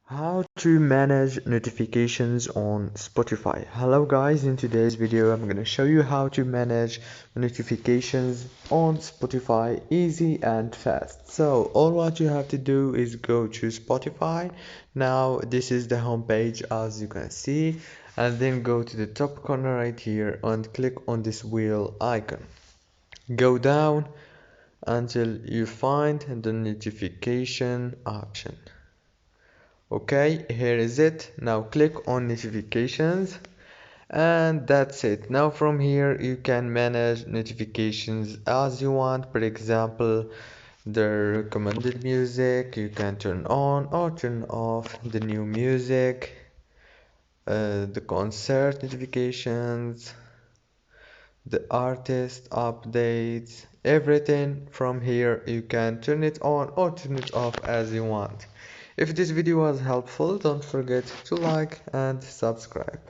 How to manage notifications on Spotify. Hello guys, in today's video I'm going to show you how to manage notifications on Spotify easy and fast. So all what you have to do is go to Spotify. Now this is the home page as you can see, and then go to the top corner right here and click on this wheel icon. Go down until you find the notification option. Okay, here is it. Now click on notifications, and that's it. Now from here you can manage notifications as you want. For example, the recommended music you can turn on or turn off, the new music, the concert notifications, the artist updates, everything from here you can turn it on or turn it off as you want. If this video was helpful, don't forget to like and subscribe.